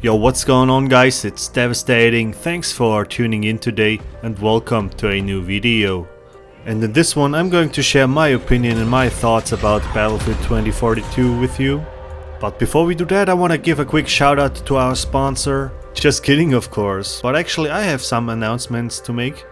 Yo, what's going on guys? It's Devastating. Thanks for tuning in today and welcome to a new video. And in this one I'm going to share my opinion and my thoughts about Battlefield 2042 with you. But before we do that, I want to give a quick shout out to our sponsor. Just kidding, of course, but actually I have some announcements to make.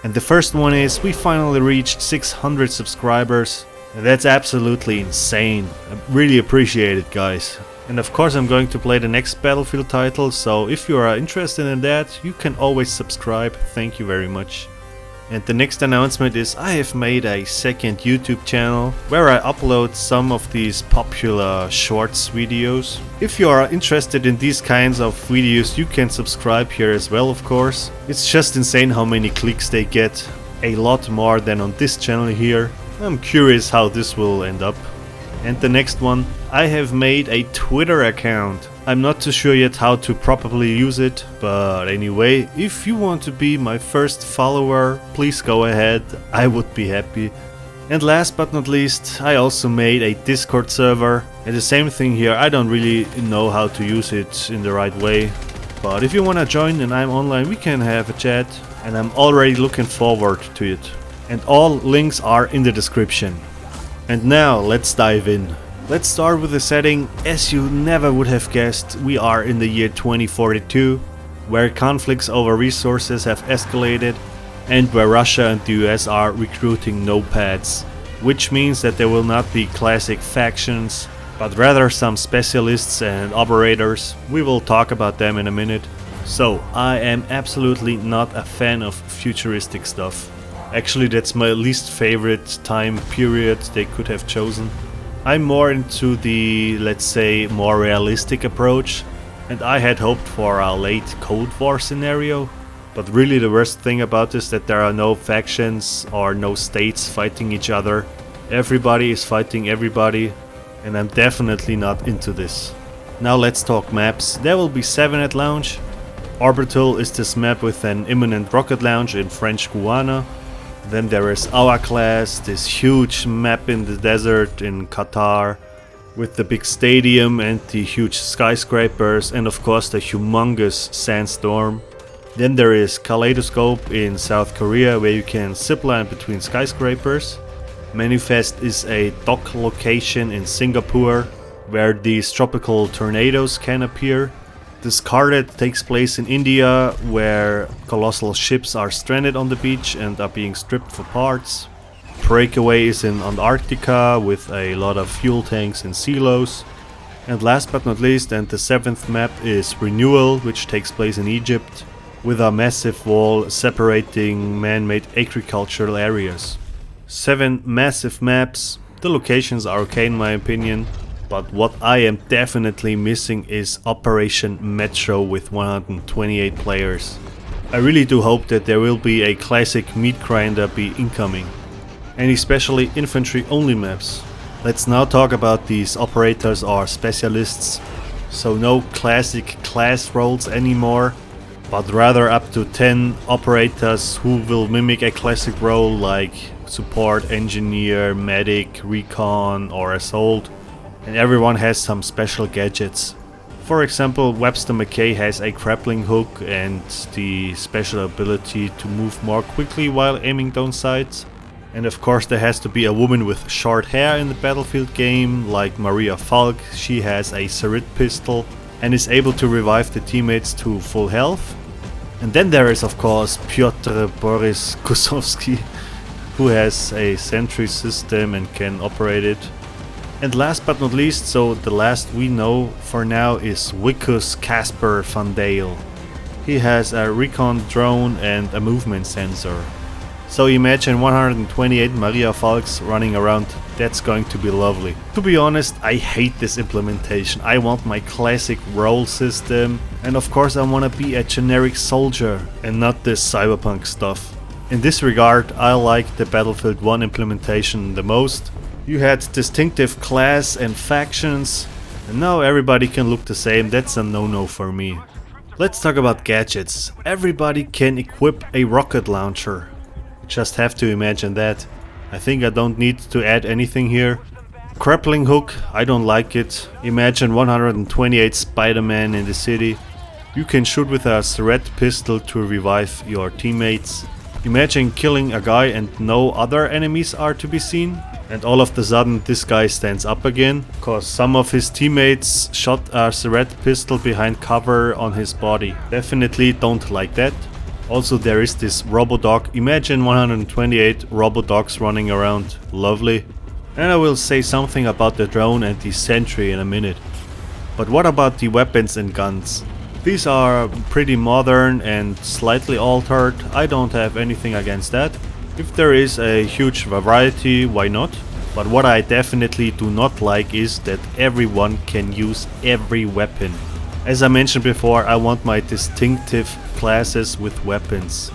And the first one is we finally reached 600 subscribers. And that's absolutely insane. I really appreciate it, guys. And of course I'm going to play the next Battlefield title, so if you are interested in that, you can always subscribe. Thank you very much. And the next announcement is I have made a second YouTube channel where I upload some of these popular shorts videos. If you are interested in these kinds of videos, you can subscribe here as well, of course. It's just insane how many clicks they get. A lot more than on this channel here. I'm curious how this will end up. And the next one, I have made a Twitter account. I'm not too sure yet how to properly use it, but anyway, if you want to be my first follower, please go ahead, I would be happy. And last but not least, I also made a Discord server. And the same thing here, I don't really know how to use it in the right way. But if you wanna join and I'm online, we can have a chat, and I'm already looking forward to it. And all links are in the description. And now let's dive in. Let's start with the setting. As you never would have guessed, we are in the year 2042, where conflicts over resources have escalated and where Russia and the US are recruiting nomads, which means that there will not be classic factions, but rather some specialists and operators. We will talk about them in a minute. So I am absolutely not a fan of futuristic stuff. Actually, that's my least favorite time period they could have chosen. I'm more into the, let's say, more realistic approach, and I had hoped for a late Cold War scenario. But really the worst thing about this is that there are no factions or no states fighting each other. Everybody is fighting everybody, and I'm definitely not into this. Now let's talk maps. There will be 7 at launch. Orbital is this map with an imminent rocket launch in French Guiana. Then there is our class, this huge map in the desert in Qatar, with the big stadium and the huge skyscrapers, and of course the humongous sandstorm. Then there is Kaleidoscope in South Korea, where you can zipline between skyscrapers. Manifest is a dock location in Singapore, where these tropical tornadoes can appear. Discarded takes place in India, where colossal ships are stranded on the beach and are being stripped for parts. Breakaway is in Antarctica with a lot of fuel tanks and silos. And last but not least, and the 7th map, is Renewal, which takes place in Egypt, with a massive wall separating man-made agricultural areas. 7 massive maps. The locations are okay in my opinion. But what I am definitely missing is Operation Metro with 128 players. I really do hope that there will be a classic meat grinder be incoming. And especially infantry only maps. Let's now talk about these operators or specialists. So no classic class roles anymore, but rather up to 10 operators who will mimic a classic role like support, engineer, medic, recon or assault. And everyone has some special gadgets. For example, Webster McKay has a grappling hook and the special ability to move more quickly while aiming down sights. And of course there has to be a woman with short hair in the Battlefield game, like Maria Falk. She has a Sarit pistol and is able to revive the teammates to full health. And then there is of course Piotr Boris Kusowski, who has a sentry system and can operate it. And last but not least, so the last we know for now, is Wikus Casper van Dale. He has a recon drone and a movement sensor. So imagine 128 Maria Falks running around. That's going to be lovely. To be honest, I hate this implementation. I want my classic role system, and of course I want to be a generic soldier and not this cyberpunk stuff. In this regard, I like the Battlefield 1 implementation the most. You had distinctive class and factions, and now everybody can look the same. That's a no-no for me. Let's talk about gadgets. Everybody can equip a rocket launcher. You just have to imagine that. I think I don't need to add anything here. Grappling hook, I don't like it. Imagine 128 Spider-Man in the city. You can shoot with a red pistol to revive your teammates. Imagine killing a guy and no other enemies are to be seen. And all of a sudden this guy stands up again, cause some of his teammates shot a red pistol behind cover on his body. Definitely don't like that. Also there is this Robodog. Imagine 128 Robodogs running around. Lovely. And I will say something about the drone and the sentry in a minute. But what about the weapons and guns? These are pretty modern and slightly altered. I don't have anything against that. If there is a huge variety, why not? But what I definitely do not like is that everyone can use every weapon. As I mentioned before, I want my distinctive classes with weapons.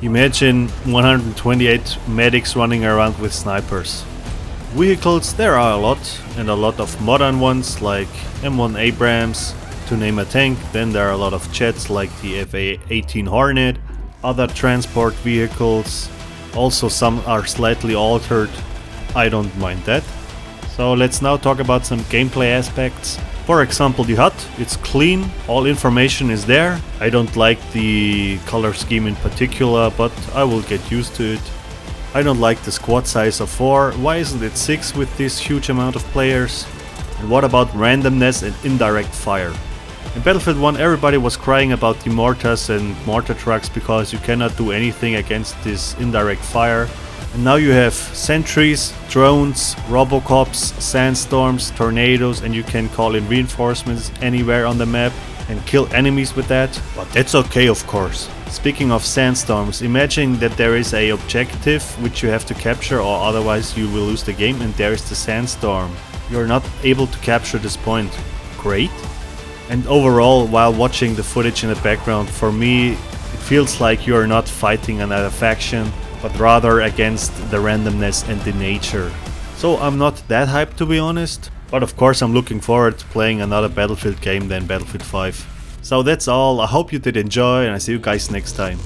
Imagine 128 medics running around with snipers. Vehicles, there are a lot, and a lot of modern ones like M1 Abrams, to name a tank. Then there are a lot of jets like the FA-18 Hornet, other transport vehicles. Also some are slightly altered, I don't mind that. So let's now talk about some gameplay aspects. For example, the HUD, it's clean, all information is there. I don't like the color scheme in particular, but I will get used to it. I don't like the squad size of 4, why isn't it 6 with this huge amount of players? And what about randomness and indirect fire? In Battlefield 1 everybody was crying about the mortars and mortar trucks because you cannot do anything against this indirect fire. And now you have sentries, drones, robocops, sandstorms, tornadoes, and you can call in reinforcements anywhere on the map and kill enemies with that. But that's okay, of course. Speaking of sandstorms, imagine that there is a objective which you have to capture or otherwise you will lose the game, and there is the sandstorm. You're not able to capture this point. Great. And overall, while watching the footage in the background, for me it feels like you're not fighting another faction, but rather against the randomness and the nature. So I'm not that hyped, to be honest, but of course I'm looking forward to playing another Battlefield game than Battlefield 5. So that's all, I hope you did enjoy and I see you guys next time.